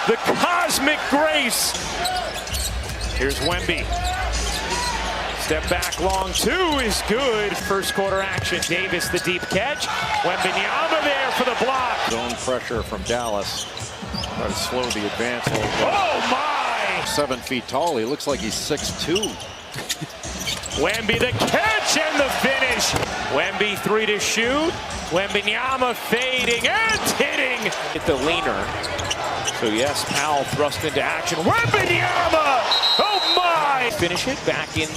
the cosmic grace. Here's Wemby. Step back long two is good. First quarter action. Davis the deep catch. Wembenyama there for the block. Zone pressure from Dallas. Try to slow the advance. Oh my! 7 feet tall. He looks like he's 6'2". Wemby the catch and the finish. Wemby 3 to shoot. Wembenyama fading and hitting. Hit the leaner. So yes, Powell thrust into action. Wembenyama! Oh my! Finish it back in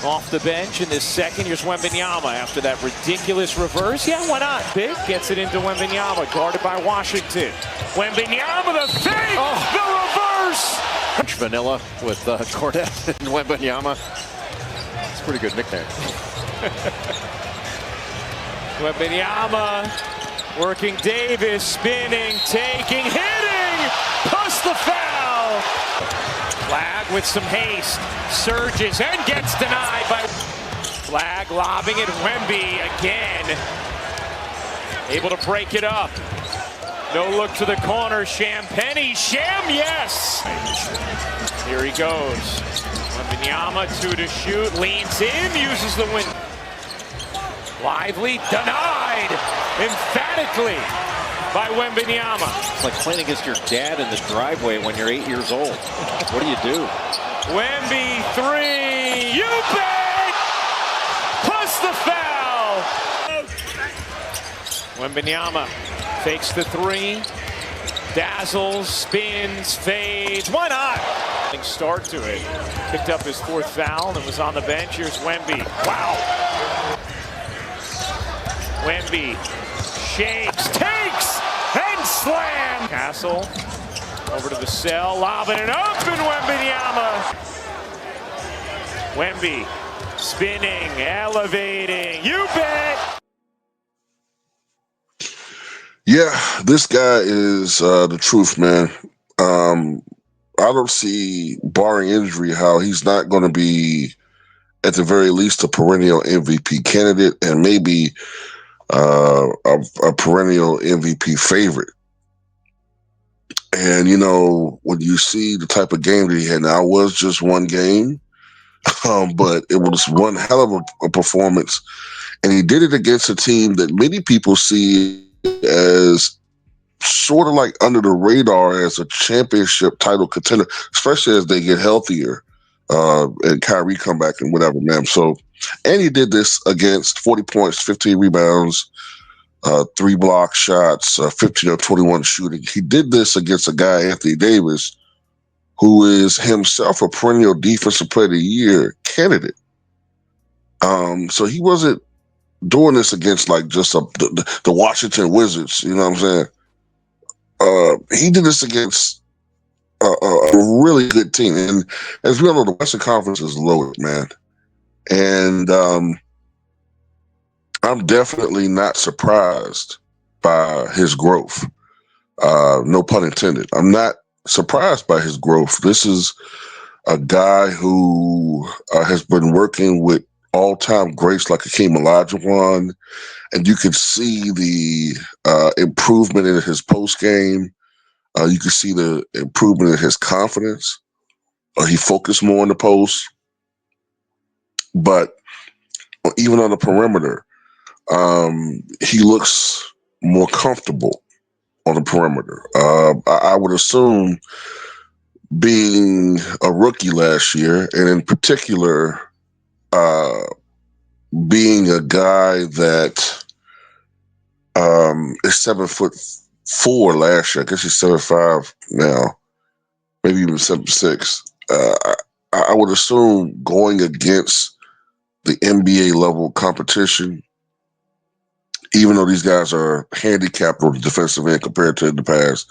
off the bench in this second. Here's Wembenyama after that ridiculous reverse. Yeah, why not? Big gets it into Wembenyama, guarded by Washington. Wembenyama the fake, the reverse. Vanilla with Cordet and Wembenyama. It's a pretty good nickname. Wembenyama working Davis, spinning, taking, hitting, plus the foul. Flag with some haste, surges and gets denied by Flag, lobbing it. Wemby again, able to break it up. No look to the corner. Champagnie, yes. Here he goes. Wembenyama 2 to shoot, leans in, uses the win. Lively, denied emphatically by Wembenyama. It's like playing against your dad in the driveway when you're 8 years old. What do you do? Wemby 3, you bet! Plus the foul! Wembenyama fakes the 3, dazzles, spins, fades, why not? Start to it. Picked up his 4th foul and was on the bench. Here's Wemby. Wow! Wemby shakes, takes, and slam. Castle over to the cell, lobbing it up, and Wembenyama. Wemby spinning, elevating. You bet. Yeah, this guy is the truth, man. I don't see, barring injury, how he's not going to be, at the very least, a perennial MVP candidate and maybe a perennial MVP favorite. And, you know, when you see the type of game that he had, now it was just one game, but it was one hell of a performance. And he did it against a team that many people see as sort of like under the radar as a championship title contender, especially as they get healthier and Kyrie come back and whatever, man. So, and he did this against 40 points, 15 rebounds, 3 block shots, 15 or 21 shooting. He did this against a guy, Anthony Davis, who is himself a perennial defensive player of the year candidate. So he wasn't doing this against like just the Washington Wizards, you know what I'm saying? He did this against a really good team. And as we all know, the Western Conference is loaded, man. And I'm definitely not surprised by his growth. No pun intended. I'm not surprised by his growth. This is a guy who has been working with all-time greats like Hakeem Olajuwon, and you can see the improvement in his post game. You can see the improvement in his confidence. He focused more on the post, but even on the perimeter, he looks more comfortable on the perimeter. I would assume, being a rookie last year, and in particular, being a guy that is 7'4" last year. I guess he's 7'5" now, maybe even 7'6". I would assume going against the NBA level competition, even though these guys are handicapped on the defensive end compared to in the past,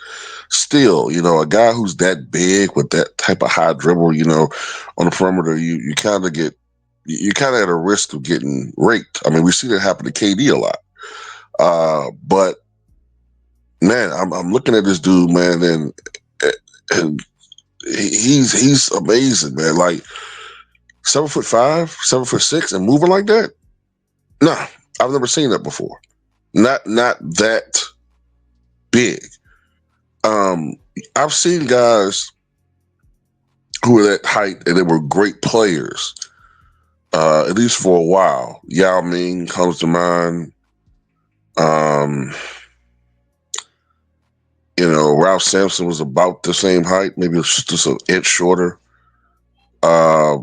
still, you know, a guy who's that big with that type of high dribble, you know, on the perimeter, you kind of at a risk of getting raked. I mean, we see that happen to KD a lot. But man, I'm looking at this dude, man, and he's amazing, man. Like 7'5", 7'6", and moving like that. Nah, I've never seen that before. Not that big. I've seen guys who were that height and they were great players, at least for a while. Yao Ming comes to mind. Um, Ralph Sampson was about the same height, maybe it was just an inch shorter. Uh,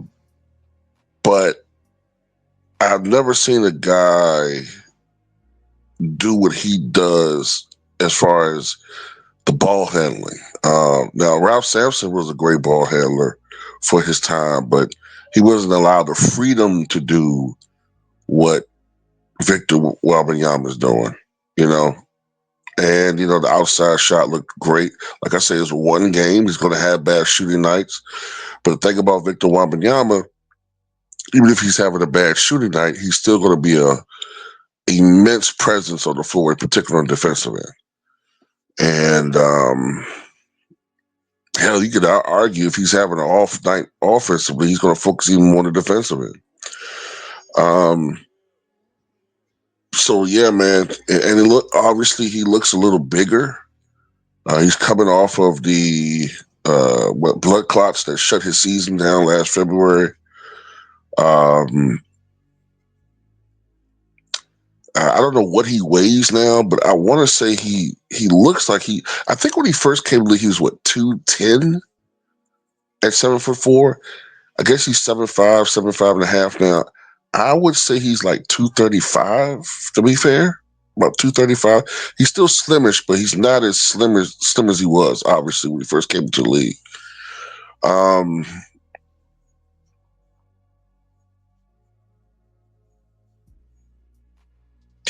but I've never seen a guy do what he does as far as the ball handling. Now, Ralph Sampson was a great ball handler for his time, but he wasn't allowed the freedom to do what Victor Wembanyama is doing, you know. And, the outside shot looked great. Like I said, it's one game. He's going to have bad shooting nights. But the thing about Victor Wembanyama, even if he's having a bad shooting night, he's still going to be a immense presence on the floor, in particular on defensive end. And hell, you could argue if he's having an off night offensively, he's going to focus even more on the defensive end. So yeah, man, and obviously he looks a little bigger. He's coming off of the blood clots that shut his season down last February. I don't know what he weighs now, but I want to say he looks like he. I think when he first came to the league, he was 210 at 7'4". I guess he's 7'5", 7'5.5" now. I would say he's like 235. To be fair, about 235. He's still slimish, but he's not as slim as he was obviously when he first came to the league. Um,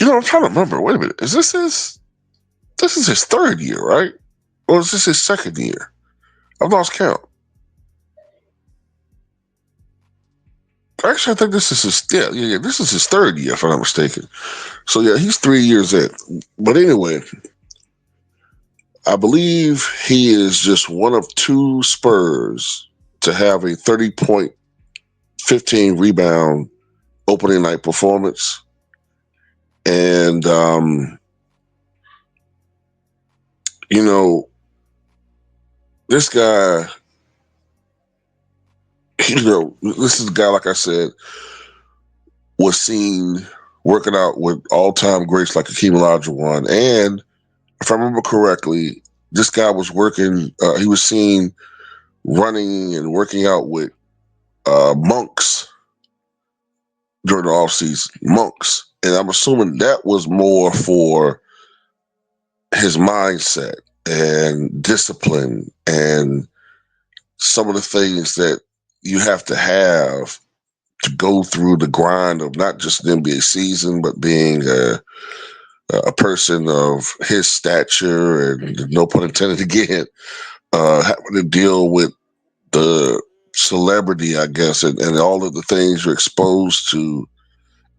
I'm trying to remember. Wait a minute, is this his? This is his third year, right? Or is this his second year? I've lost count. Actually, I think this is his This is his third year, if I'm not mistaken. So yeah, he's 3 years in. But anyway, I believe he is just one of two Spurs to have a 30-point, 15 rebound opening night performance, and this guy, this is a guy, like I said, was seen working out with all-time greats like Hakeem Olajuwon. And if I remember correctly, this guy was working, he was seen running and working out with monks during the offseason. Monks. And I'm assuming that was more for his mindset and discipline and some of the things that you have to go through the grind of not just the NBA season, but being a person of his stature and no pun intended again, having to deal with the celebrity, I guess, and all of the things you're exposed to,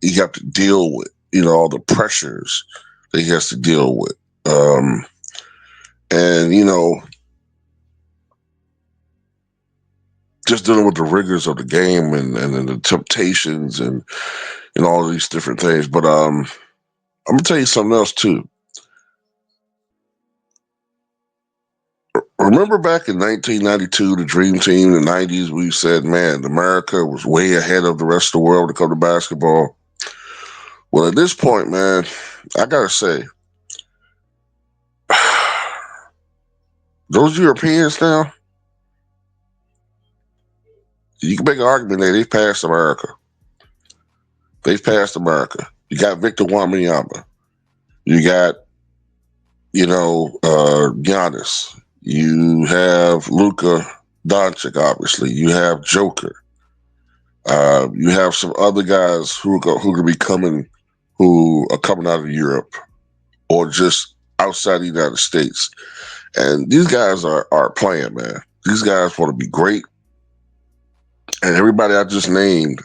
you have to deal with, all the pressures that he has to deal with. And, just dealing with the rigors of the game and the temptations and all of these different things. But I'm gonna tell you something else too. Remember back in 1992, the Dream Team, the 90s, we said, man, America was way ahead of the rest of the world when it comes to basketball. Well, at this point, man, I gotta say, those Europeans now, you can make an argument that they've passed America. They've passed America. You got Victor Wembanyama. You got, Giannis. You have Luka Doncic, obviously. You have Joker. You have some other guys who could be coming, who are coming out of Europe or just outside the United States. And these guys are playing, man. These guys want to be great. And everybody I just named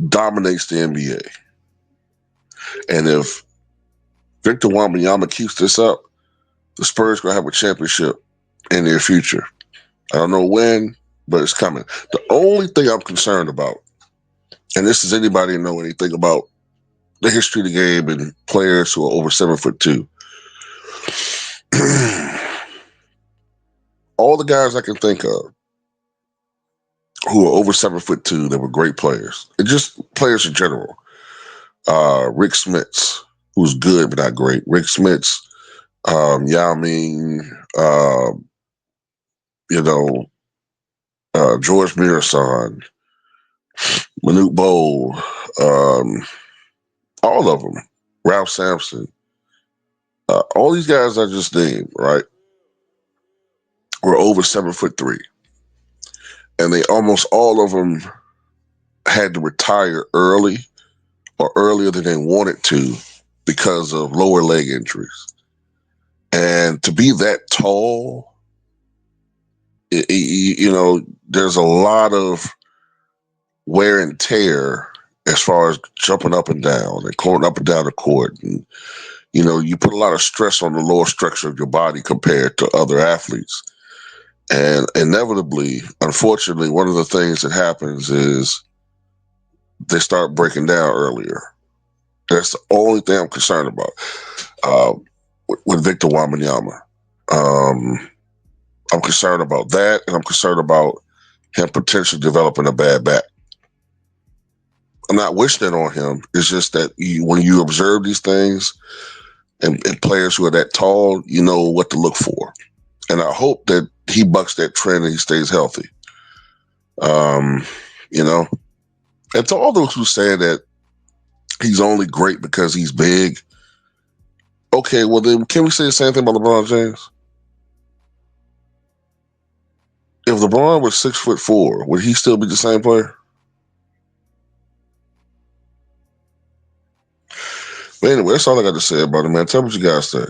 dominates the NBA. And if Victor Wembanyama keeps this up, the Spurs going to have a championship in their future. I don't know when, but it's coming. The only thing I'm concerned about, and this is anybody know anything about the history of the game and players who are over 7'2". all the guys I can think of who are over 7'2", that were great players, and just players in general. Rick Smits, who's good but not great. Rick Smits, Yao Ming, you know, George Mirasan, Manute Bowl, all of them, Ralph Sampson, all these guys I just named, right, were over 7'3", and they almost all of them had to retire early or earlier than they wanted to because of lower leg injuries. And to be that tall, there's a lot of wear and tear as far as jumping up and down and going up and down the court. And, you put a lot of stress on the lower structure of your body compared to other athletes. And inevitably, unfortunately, one of the things that happens is they start breaking down earlier. That's the only thing I'm concerned about with Victor Wembanyama. I'm concerned about that, and I'm concerned about him potentially developing a bad back. I'm not wishing it on him. It's just that when you observe these things and players who are that tall, you know what to look for. And I hope that he bucks that trend and he stays healthy. You know, and to all those who say that he's only great because he's big, okay, well then can we say the same thing about LeBron James? If LeBron was 6'4", would he still be the same player? But anyway, that's all I got to say about it, man. Tell me what you guys think.